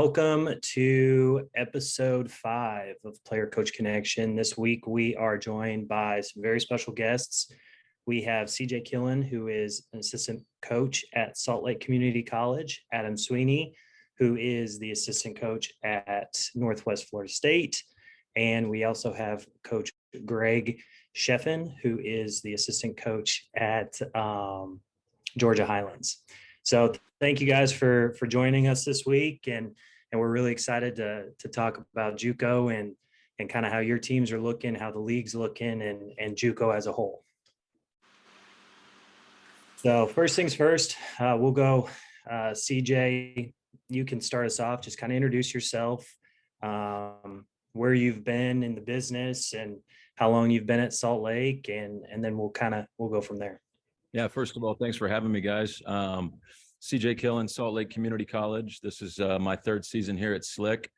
welcome to episode 5 of Player Coach Connection. This week we are joined by some very special guests. We have CJ Killin, who is an assistant coach at Salt Lake Community College, Adam Sweeney, who is the assistant coach at Northwest Florida State, and we also have Coach Greg Schiefen, who is the assistant coach at Georgia Highlands. So thank you guys for joining us this week, and we're really excited to talk about JUCO and kind of how your teams are looking, how the league's looking, and JUCO as a whole. So first things first, we'll go. CJ, you can start us off. Just kind of introduce yourself, where you've been in the business, and how long you've been at Salt Lake, and then we'll go from there. Yeah, first of all, thanks for having me, guys. CJ Killin, Salt Lake Community College. This is my third season here at Slick.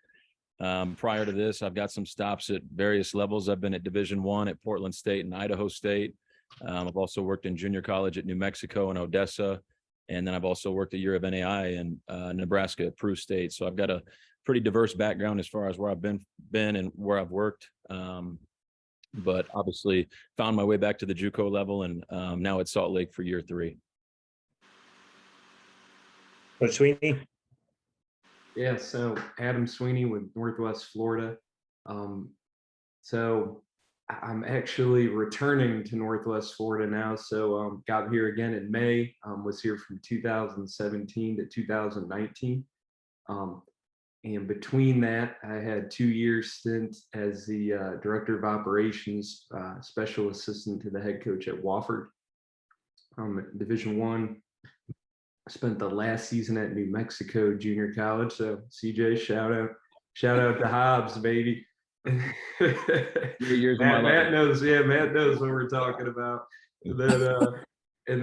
Prior to this, I've got some stops at various levels. I've been at Division I at Portland State and Idaho State. I've also worked in junior college at New Mexico and Odessa. And then I've also worked a year of NAI in Nebraska at Peru State. So I've got a pretty diverse background as far as where I've been and where I've worked. But obviously found my way back to the JUCO level, and now at Salt Lake for year 3. Coach Sweeney? Yeah, so Adam Sweeney with Northwest Florida. So I'm actually returning to Northwest Florida now. So got here again in May, was here from 2017 to 2019. And between that, I had 2 years stint as the director of operations, special assistant to the head coach at Wofford. Division I. Spent the last season at New Mexico Junior College. So CJ, shout out to Hobbs, baby. Matt knows what we're talking about. And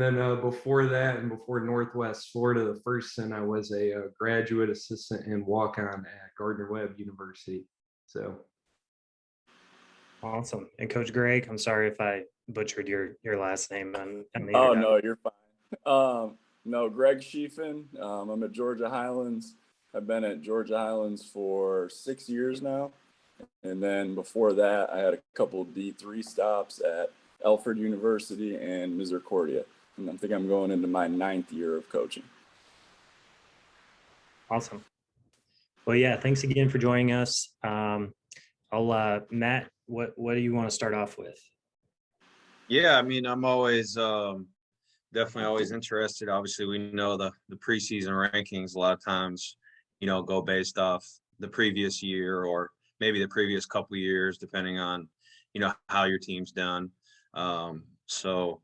then before that, and before Northwest Florida, the first stint, I was a graduate assistant and walk-on at Gardner-Webb University. So awesome. And Coach Greg, I'm sorry if I butchered your last name on the Oh, no, you're fine. No, Greg Schiefen. I'm at Georgia Highlands. I've been at Georgia Highlands for 6 years now. And then before that, I had a couple D3 stops at Alfred University and Misericordia. And I think I'm going into my 9th year of coaching. Awesome. Well, yeah, thanks again for joining us. Matt, what do you want to start off with? Yeah, I mean, I'm always definitely always interested. Obviously, we know the preseason rankings a lot of times, go based off the previous year or maybe the previous couple of years, depending on, how your team's done. So,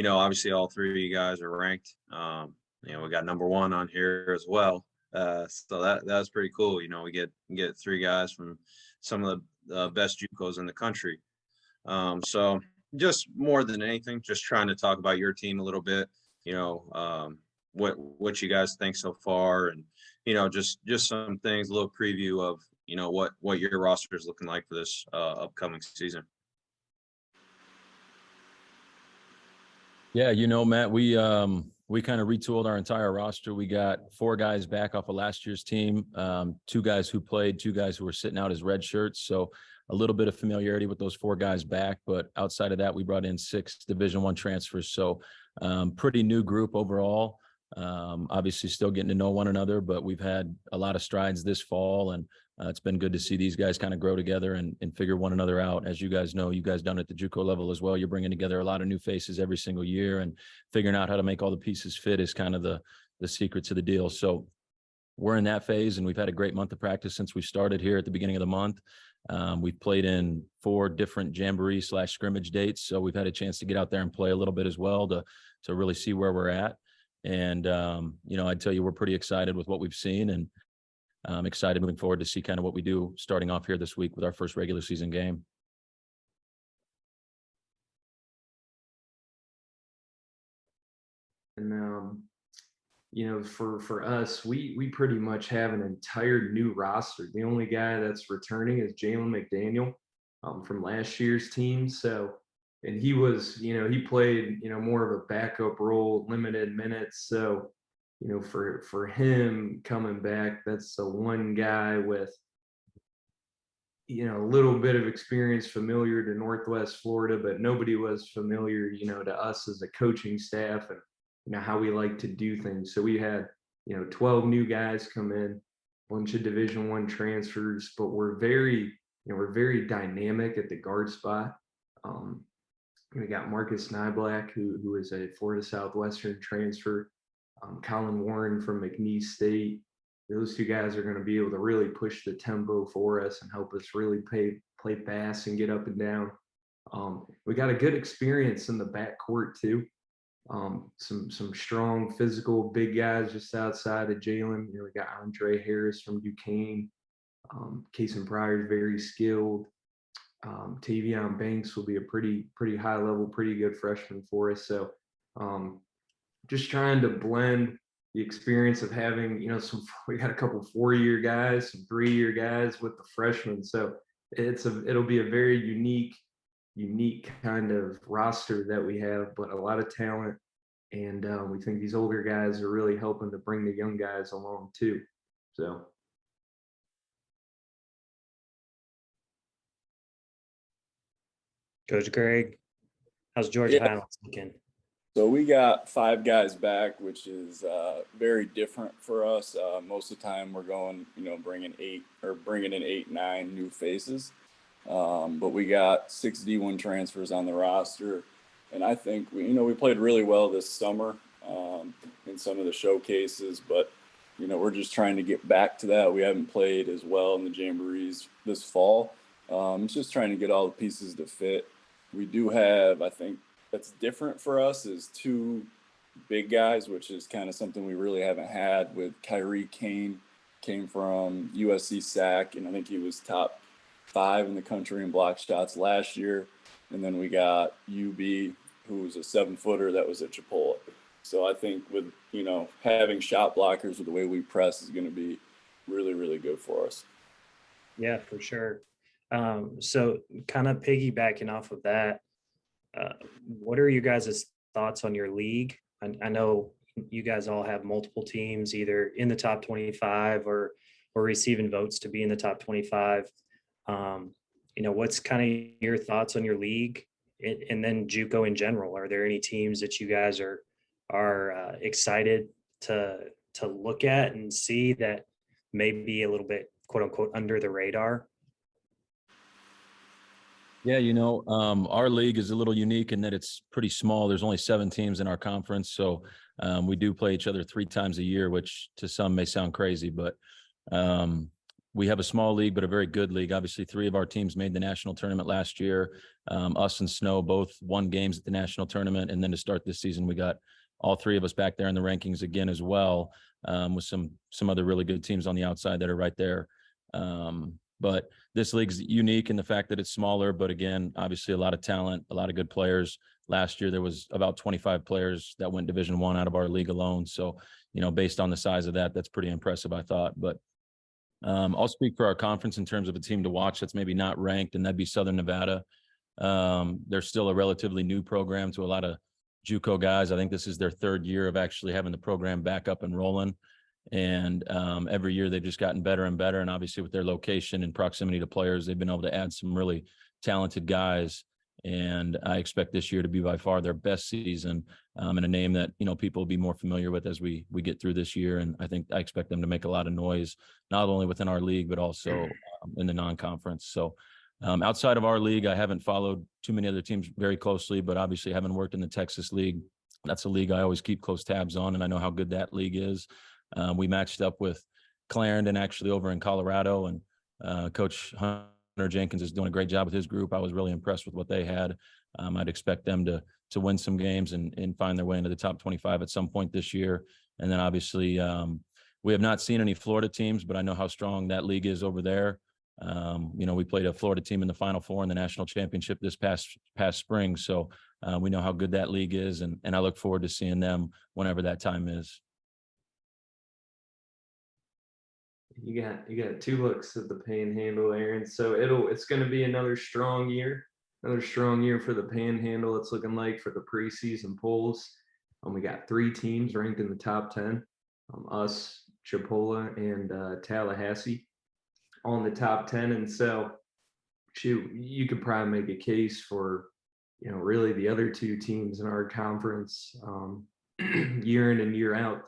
obviously all 3 of you guys are ranked. We got number 1 on here as well. So that's pretty cool. We get 3 guys from some of the best JUCOs in the country. So just more than anything, just trying to talk about your team a little bit, what you guys think so far, and, just some things, a little preview of, what your roster is looking like for this upcoming season. Yeah, Matt, we kind of retooled our entire roster. We got 4 guys back off of last year's team, 2 guys who played, 2 guys who were sitting out as red shirts. So a little bit of familiarity with those 4 guys back, but outside of that, we brought in 6 Division I transfers. So pretty new group overall. Obviously still getting to know one another, but we've had a lot of strides this fall, and it's been good to see these guys kind of grow together and figure one another out. As you guys know, you guys done at the JUCO level as well. You're bringing together a lot of new faces every single year, and figuring out how to make all the pieces fit is kind of the secret to the deal. So we're in that phase, and we've had a great month of practice since we started here at the beginning of the month. We've played in 4 different jamboree/scrimmage dates. So we've had a chance to get out there and play a little bit as well to really see where we're at. And, I'd tell you, we're pretty excited with what we've seen, and I'm excited moving forward to see kind of what we do starting off here this week with our first regular season game. And, for us, we pretty much have an entire new roster. The only guy that's returning is Jalen McDaniel from last year's team. So, and he was, he played, more of a backup role, limited minutes. So for him coming back, that's the one guy with, a little bit of experience, familiar to Northwest Florida, but nobody was familiar, to us as a coaching staff and, how we like to do things. So we had, 12 new guys come in, bunch of Division I transfers, but we're very dynamic at the guard spot. We got Marcus Nyblack, who is a Florida Southwestern transfer, Colin Warren from McNeese State. Those two guys are going to be able to really push the tempo for us and help us really play fast and get up and down. We got a good experience in the backcourt too. Some strong, physical, big guys just outside of Jalen. We got Andre Harris from Duquesne. Kason Pryor is very skilled. Tavion Banks will be a pretty high level, pretty good freshman for us. So just trying to blend the experience of having, we got a couple 4-year guys, some 3-year guys with the freshmen. So it'll be a very unique kind of roster that we have, but a lot of talent. And we think these older guys are really helping to bring the young guys along too. So. Coach Greg, how's Georgia Highlands looking? So we got 5 guys back, which is very different for us. Most of the time we're going, bringing in 8, 9 new faces. But we got 6 D1 transfers on the roster. And I think we played really well this summer in some of the showcases, but, we're just trying to get back to that. We haven't played as well in the Jamborees this fall. It's just trying to get all the pieces to fit. We do have, I think, that's different for us is 2 big guys, which is kind of something we really haven't had with Kyrie Kane, came from USC SAC, and I think he was top 5 in the country in block shots last year. And then we got UB, who was a 7-footer that was at Chipotle. So I think with, having shot blockers with the way we press is going to be really, really good for us. Yeah, for sure. So kind of piggybacking off of that, what are you guys' thoughts on your league? I know you guys all have multiple teams either in the top 25 or receiving votes to be in the top 25. What's kind of your thoughts on your league and then JUCO in general? Are there any teams that you guys are excited to look at and see that may be a little bit quote unquote under the radar? Yeah, our league is a little unique in that it's pretty small. There's only 7 teams in our conference. So we do play each other 3 times a year, which to some may sound crazy, but we have a small league, but a very good league. Obviously, 3 of our teams made the national tournament last year. Us and Snow both won games at the national tournament. And then to start this season, we got all 3 of us back there in the rankings again as well, with some other really good teams on the outside that are right there. But this league's unique in the fact that it's smaller, but again, obviously a lot of talent, a lot of good players. Last year, there was about 25 players that went Division I out of our league alone. So, based on the size of that, that's pretty impressive, I thought. But I'll speak for our conference in terms of a team to watch that's maybe not ranked, and that'd be Southern Nevada. They're still a relatively new program to a lot of JUCO guys. I think this is their 3rd year of actually having the program back up and rolling. And every year they've just gotten better and better. And obviously with their location and proximity to players, they've been able to add some really talented guys. And I expect this year to be by far their best season, and a name that, people will be more familiar with as we get through this year. And I expect them to make a lot of noise, not only within our league, but also in the non-conference. So outside of our league, I haven't followed too many other teams very closely, but obviously having worked in the Texas League, that's a league I always keep close tabs on. And I know how good that league is. We matched up with Clarendon actually over in Colorado, and Coach Hunter Jenkins is doing a great job with his group. I was really impressed with what they had. I'd expect them to win some games and find their way into the top 25 at some point this year. And then obviously we have not seen any Florida teams, but I know how strong that league is over there. We played a Florida team in the Final Four in the national championship this past spring. So we know how good that league is, and I look forward to seeing them whenever that time is. You got 2 looks at the Panhandle, Aaron. So it's going to be another strong year for the Panhandle. It's looking like for the preseason polls. We got 3 teams ranked in the top 10. us, Chipola, and Tallahassee on the top 10. And so, shoot, you could probably make a case for, really the other two teams in our conference, year in and year out.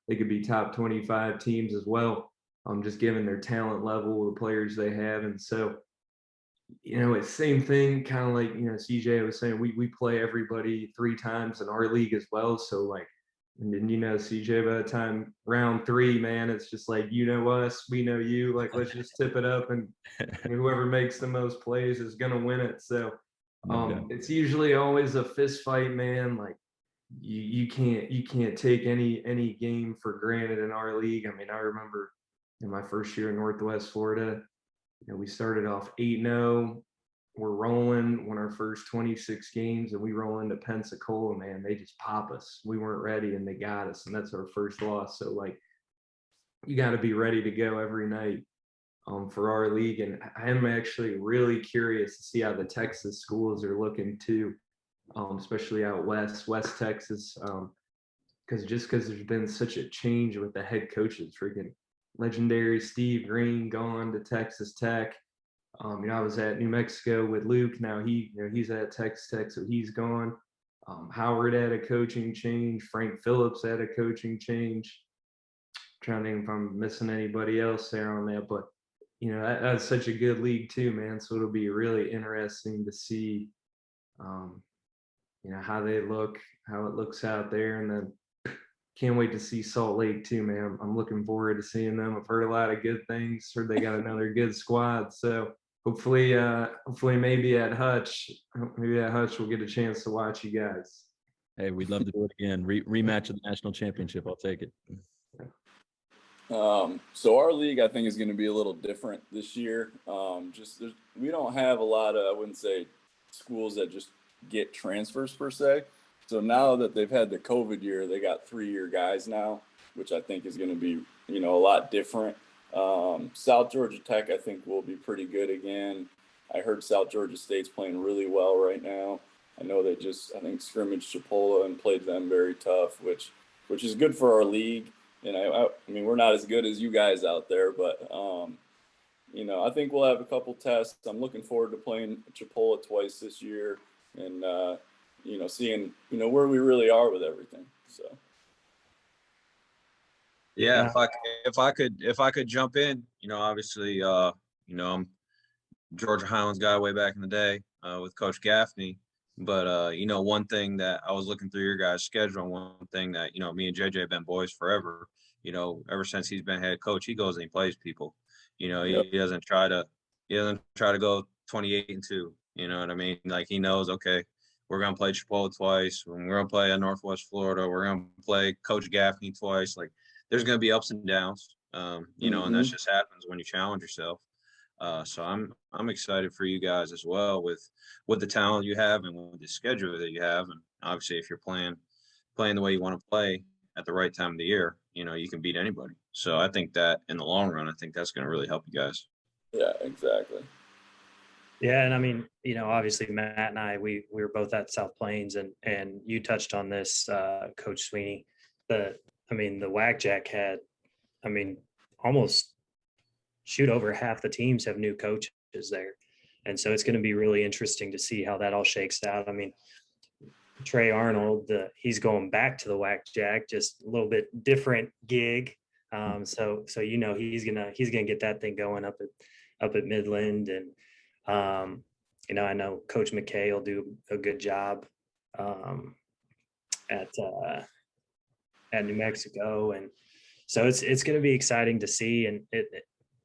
They could be top 25 teams as well, just given their talent level, the players they have. And so, it's same thing, kind of like, CJ was saying, we play everybody 3 times in our league as well. So like, and then, CJ, by the time round 3, man, it's just like, us, we know you, like, let's just tip it up, and whoever makes the most plays is going to win it. So it's usually always a fist fight, man. Like, you can't take any game for granted in our league. I mean, I remember in my first year in Northwest Florida, we started off 8-0. We're rolling, won our first 26 games, and we roll into Pensacola, man. They just pop us. We weren't ready, and they got us, and that's our first loss. So, like, you got to be ready to go every night for our league. And I am actually really curious to see how the Texas schools are looking too, especially out west Texas, because there's been such a change with the head coaches. Freaking legendary Steve Green gone to Texas Tech. I was at New Mexico with Luke. Now he's at Texas Tech, so he's gone. Howard had a coaching change. Frank Phillips had a coaching change. I'm trying to think if I'm missing anybody else there on that, but that's such a good league too, man. So it'll be really interesting to see, how they look, how it looks out there, and then can't wait to see Salt Lake too, man. I'm looking forward to seeing them. I've heard a lot of good things. Heard they got another good squad. So hopefully maybe at Hutch we'll get a chance to watch you guys. Hey, we'd love to do it again. Rematch of the national championship. I'll take it. So our league, I think, is going to be a little different this year. We don't have a lot of, I wouldn't say, schools that just get transfers per se. So now that they've had the COVID year, they got 3-year guys now, which I think is going to be, a lot different. South Georgia Tech, I think, will be pretty good again. I heard South Georgia State's playing really well right now. I know they I think, scrimmaged Chipola and played them very tough, which is good for our league. And I mean, we're not as good as you guys out there, but, I think we'll have a couple tests. I'm looking forward to playing Chipola twice this year and, seeing, where we really are with everything. So. Yeah, if I could jump in, obviously, I'm Georgia Highlands guy way back in the day with Coach Gaffney. But, one thing that I was looking through your guys' schedule, and one thing that, me and JJ have been boys forever, ever since he's been head coach, he goes and he plays people. He doesn't try to go 28-2. You know what I mean? Like, he knows, okay, we're going to play Chipola twice. We're going to play at Northwest Florida. We're going to play Coach Gaffney twice. Like, there's going to be ups and downs, and that just happens when you challenge yourself. So I'm excited for you guys as well with the talent you have and with the schedule that you have. And obviously, if you're playing the way you want to play at the right time of the year, you can beat anybody. So I think that in the long run, I think that's going to really help you guys. Yeah, exactly. Yeah, and I mean, obviously Matt and I, we were both at South Plains, and you touched on this, Coach Sweeney. The Whack-Jack had, almost over half the teams have new coaches there, and so it's going to be really interesting to see how that all shakes out. I mean, Trey Arnold, he's going back to the Whack-Jack, just a little bit different gig. So he's gonna get that thing going up at Midland, and I know Coach McKay will do a good job at New Mexico, and so it's going to be exciting to see. And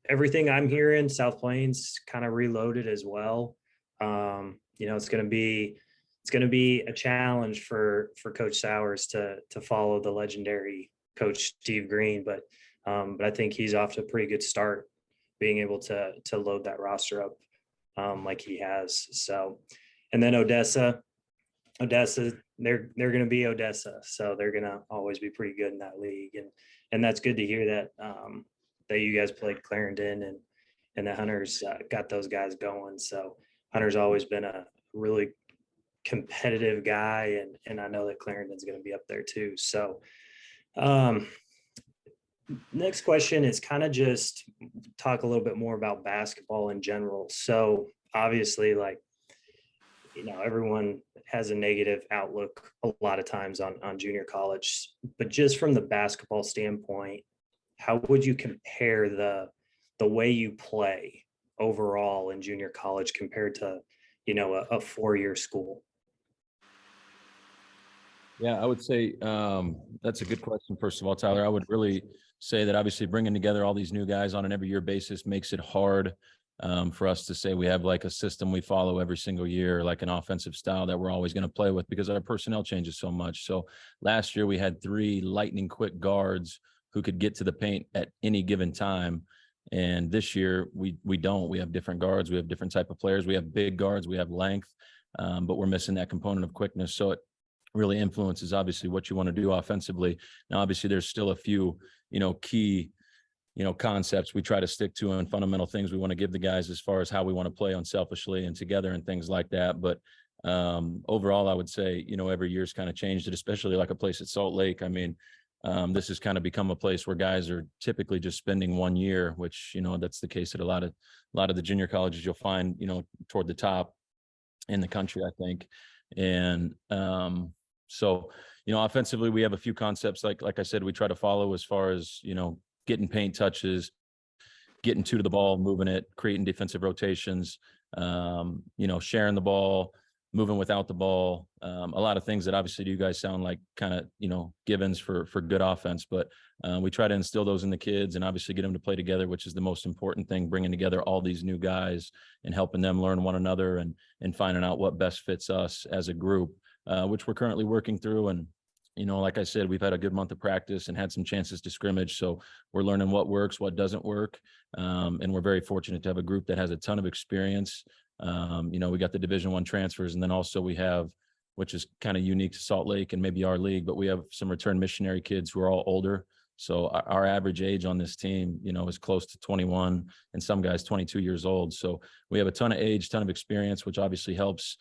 everything I'm hearing, South Plains kind of reloaded as well. It's going to be a challenge for Coach Sowers to follow the legendary Coach Steve Green, but I think he's off to a pretty good start, being able to load that roster up like he has. So, and then Odessa, they're going to be Odessa, so they're going to always be pretty good in that league, and that's good to hear that you guys played Clarendon and the Hunters got those guys going. So Hunter's always been a really competitive guy, and I know that Clarendon's going to be up there too. So Next question is kind of just talk a little bit more about basketball in general. So obviously, like, everyone has a negative outlook a lot of times on junior college, but just from the basketball standpoint, how would you compare the way you play overall in junior college compared to, a 4-year school? Yeah, I would say that's a good question. First of all, Tyler, I would really say that obviously bringing together all these new guys on an every year basis makes it hard for us to say we have like a system we follow every single year, like an offensive style that we're always going to play with because our personnel changes so much. So last year we had 3 lightning quick guards who could get to the paint at any given time. And this year we don't. We have different guards. We have different type of players. We have big guards. We have length, but we're missing that component of quickness. So it really influences obviously what you want to do offensively. Now, obviously there's still a few, key, concepts we try to stick to and fundamental things we want to give the guys as far as how we want to play unselfishly and together and things like that. But overall, I would say, every year's kind of changed it, especially like a place at Salt Lake. I mean, this has kind of become a place where guys are typically just spending 1 year, which, that's the case at a lot of the junior colleges you'll find, toward the top in the country, I think. And so, offensively, we have a few concepts, like I said, we try to follow as far as, getting paint touches, getting to the ball, moving it, creating defensive rotations, sharing the ball, moving without the ball. A lot of things that obviously to you guys sound like kind of, givens for good offense, but we try to instill those in the kids and obviously get them to play together, which is the most important thing, bringing together all these new guys and helping them learn one another and finding out what best fits us as a group, which we're currently working through. And, like I said, we've had a good month of practice and had some chances to scrimmage. So we're learning what works, what doesn't work. And we're very fortunate to have a group that has a ton of experience. We got the Division I transfers, and then also we have, which is kind of unique to Salt Lake and maybe our league, but we have some return missionary kids who are all older. So our average age on this team, is close to 21 and some guys 22 years old. So we have a ton of age, ton of experience, which obviously helps,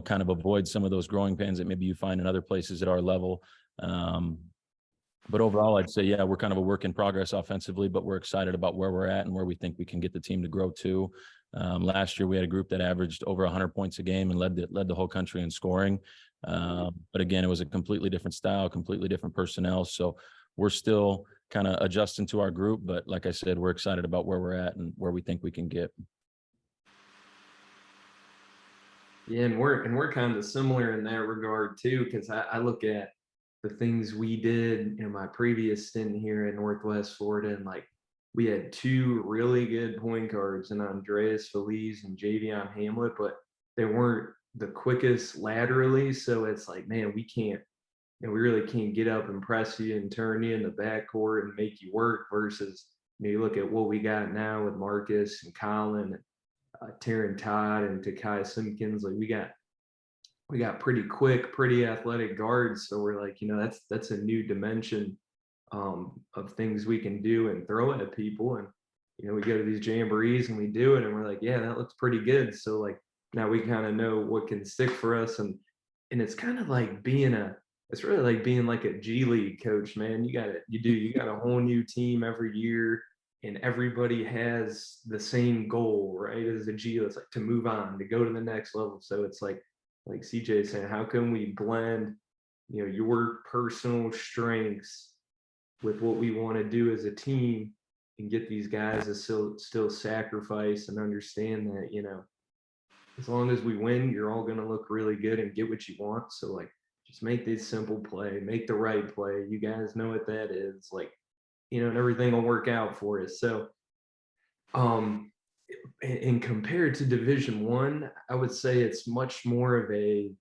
kind of avoid some of those growing pains that maybe you find in other places at our level. But overall, I'd say, yeah, we're kind of a work in progress offensively, but we're excited about where we're at and where we think we can get the team to grow to. Last year, we had a group that averaged over 100 points a game and led the whole country in scoring. But again, it was a completely different style, completely different personnel. So we're still kind of adjusting to our group. But like I said, we're excited about where we're at and where we think we can get. Yeah, and we're kind of similar in that regard too, because I look at the things we did in my previous stint here in Northwest Florida, and like we had 2 really good point guards in Andreas Feliz and Javion Hamlet, but they weren't the quickest laterally. So it's like, man, we really can't get up and press you and turn you in the backcourt and make you work versus, you look at what we got now with Marcus and Colin and Taryn Todd and Takai Simpkins. Like we got pretty quick, pretty athletic guards. So we're like, that's a new dimension of things we can do and throw at people. And, we go to these jamborees and we do it and we're like, yeah, that looks pretty good. So like now we kind of know what can stick for us. And it's kind of like it's really like being like a G League coach, man. You got a whole new team every year and everybody has the same goal, right? As a G, it's like to move on, to go to the next level. So it's like CJ saying, how can we blend, your personal strengths with what we want to do as a team and get these guys to still sacrifice and understand that, as long as we win, you're all going to look really good and get what you want. So like, just make this simple play, make the right play. You guys know what that is. Like, and everything will work out for us. So, and compared to Division I would say it's much more of a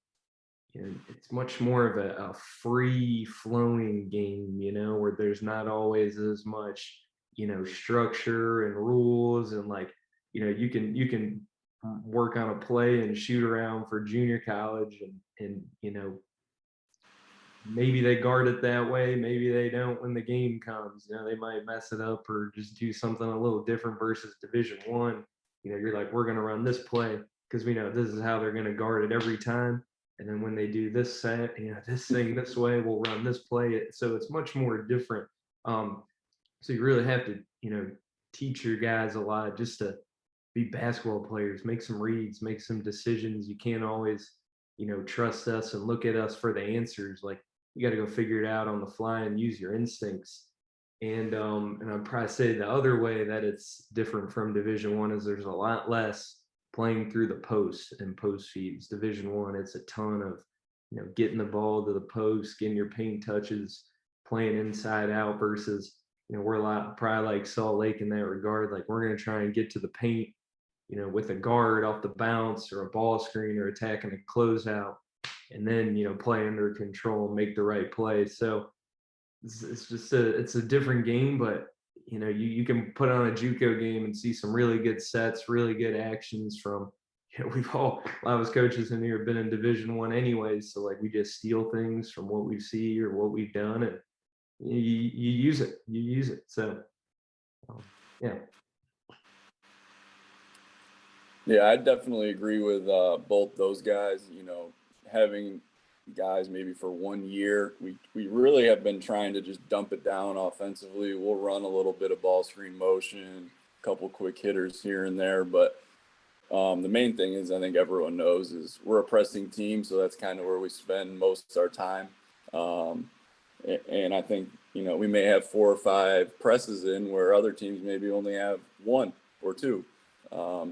free flowing game, where there's not always as much, structure and rules and like, you can work on a play and shoot around for junior college and maybe they guard it that way, maybe they don't when the game comes. They might mess it up or just do something a little different versus Division I. You're like, we're going to run this play because we know this is how they're going to guard it every time. And then when they do this set, this thing this way, we'll run this play. So it's much more different. So you really have to, teach your guys a lot just to be basketball players, make some reads, make some decisions. You can't always, trust us and look at us for the answers. Like, you got to go figure it out on the fly and use your instincts. And I'd probably say the other way that it's different from Division One is there's a lot less playing through the post and post feeds. Division One, it's a ton of, getting the ball to the post, getting your paint touches, playing inside out versus, we're a lot probably like Salt Lake in that regard. Like, we're going to try and get to the paint, with a guard off the bounce or a ball screen or attacking a closeout, and then, play under control, make the right play. So it's just it's a different game, but you can put on a JUCO game and see some really good sets, really good actions from, we've all, a lot of us coaches in here have been in Division One anyways, so like we just steal things from what we see or what we've done, and you use it. So yeah. Yeah, I definitely agree with both those guys. Having guys maybe for 1 year, we really have been trying to just dump it down offensively. We'll run a little bit of ball screen motion, a couple quick hitters here and there, but the main thing is, I think everyone knows, is we're a pressing team, so that's kind of where we spend most of our time. And I think, we may have 4 or 5 presses in where other teams maybe only have 1 or 2.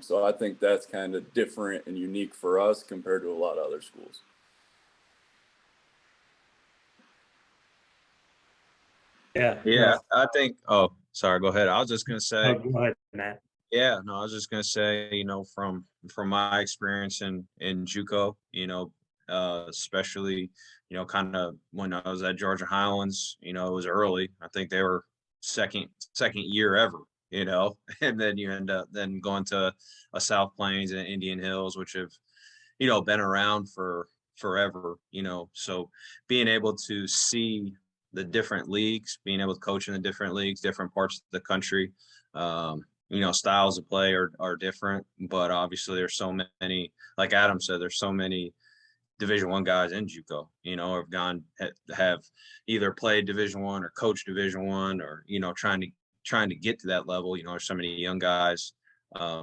So I think that's kind of different and unique for us compared to a lot of other schools. Yeah. I think. Oh, sorry. Go ahead. I was just gonna say. Go ahead, Matt. Yeah, no, I was just gonna say, from my experience in JUCO, especially, kind of when I was at Georgia Highlands, it was early. I think they were second year ever, and then you end up then going to a South Plains and Indian Hills, which have, been around for forever, so being able to see the different leagues, being able to coach in the different leagues, different parts of the country, styles of play are different, but obviously there's so many, like Adam said, there's so many Division One guys in JUCO, have either played Division One or coached Division One, or, trying to get to that level. There's so many young guys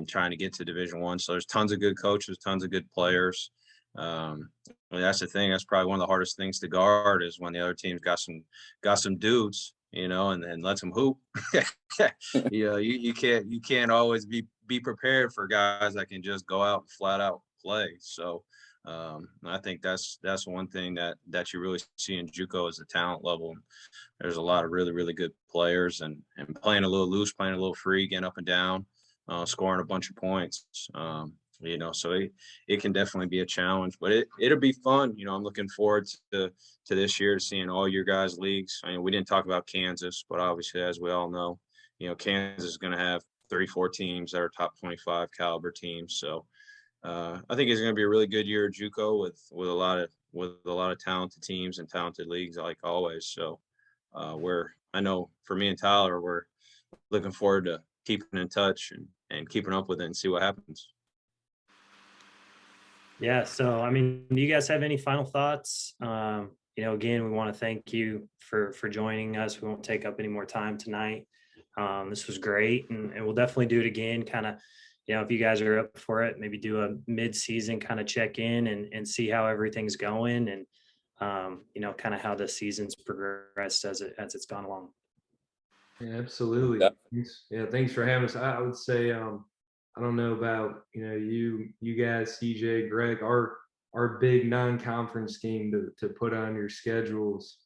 trying to get to Division One. So there's tons of good coaches, tons of good players. That's the thing. That's probably one of the hardest things to guard, is when the other team's got some dudes, and then lets them hoop. You can't always be prepared for guys that can just go out and flat out play. So I think that's one thing that you really see in JUCO is the talent level. There's a lot of really, really good players, and playing a little loose, playing a little free, getting up and down, scoring a bunch of points. So it can definitely be a challenge, but it'll be fun. I'm looking forward to this year, seeing all your guys' leagues. I mean, we didn't talk about Kansas, but obviously, as we all know, Kansas is going to have 34 teams that are top 25 caliber teams. So I think it's going to be a really good year at JUCO with a lot of talented teams and talented leagues, like always. So I know for me and Tyler, we're looking forward to keeping in touch and keeping up with it and see what happens. Yeah. So, I mean, do you guys have any final thoughts? Again, we want to thank you for joining us. We won't take up any more time tonight. This was great, and we'll definitely do it again. Kind of, if you guys are up for it, maybe do a mid-season kind of check in and see how everything's going, and kind of how the season's progressed as it's gone along. Yeah, absolutely. Thanks for having us. I would say, I don't know about, you guys, CJ, Greg, our big non-conference game to put on your schedules.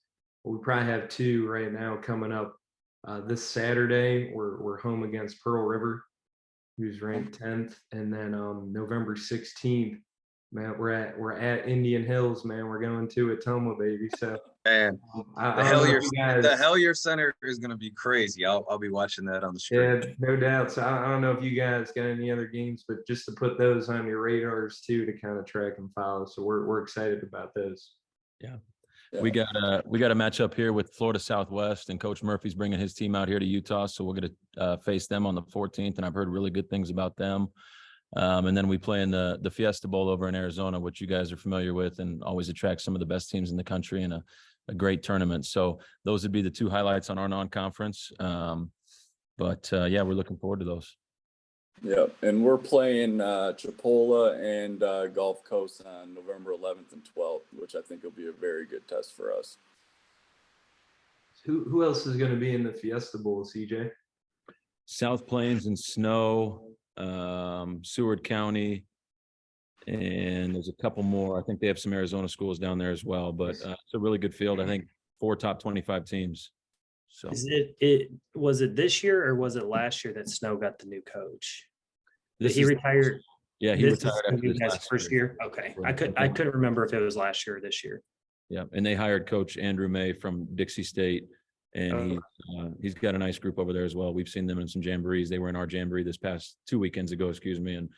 We probably have 2 right now coming up. This Saturday, we're home against Pearl River, who's ranked 10th, and then November 16th, man, we're at Indian Hills, man. We're going to Atoma, baby. So man, the Hellier Center is going to be crazy. I'll be watching that on the screen. Yeah, no doubt. So I don't know if you guys got any other games, but just to put those on your radars too, to kind of track and follow. So we're excited about those. Yeah. We got a matchup here with Florida Southwest, and Coach Murphy's bringing his team out here to Utah. So we're going to face them on the 14th, and I've heard really good things about them. And then we play in the Fiesta Bowl over in Arizona, which you guys are familiar with, and always attracts some of the best teams in the country, and a a great tournament. So those would be the two highlights on our non-conference. But yeah, we're looking forward to those. Yeah, and we're playing Chipola and Gulf Coast on November 11th and 12th, which I think will be a very good test for us. Who else is going to be in the Fiesta Bowl, CJ? South Plains and Snow, Seward County, and there's a couple more. I think they have some Arizona schools down there as well, but it's a really good field. I think 4 top 25 teams. So Was it this year or was it last year that Snow got the new coach? Did he retire? Yeah, he This is retired after this last first year. Okay, Right. I couldn't remember if it was last year or this year. Yeah, and they hired Coach Andrew May from Dixie State, and he's got a nice group over there as well. We've seen them in some jamborees. They were in our jamboree this past 2 weekends ago, and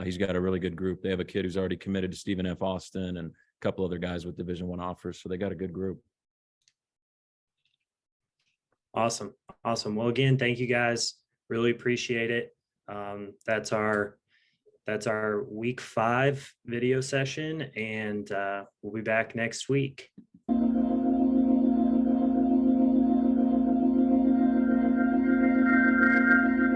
he's got a really good group. They have a kid who's already committed to Stephen F. Austin and a couple other guys with Division I offers, so they got a good group. Awesome. Well, again, thank you guys. Really appreciate it. That's our week 5 video session, and we'll be back next week.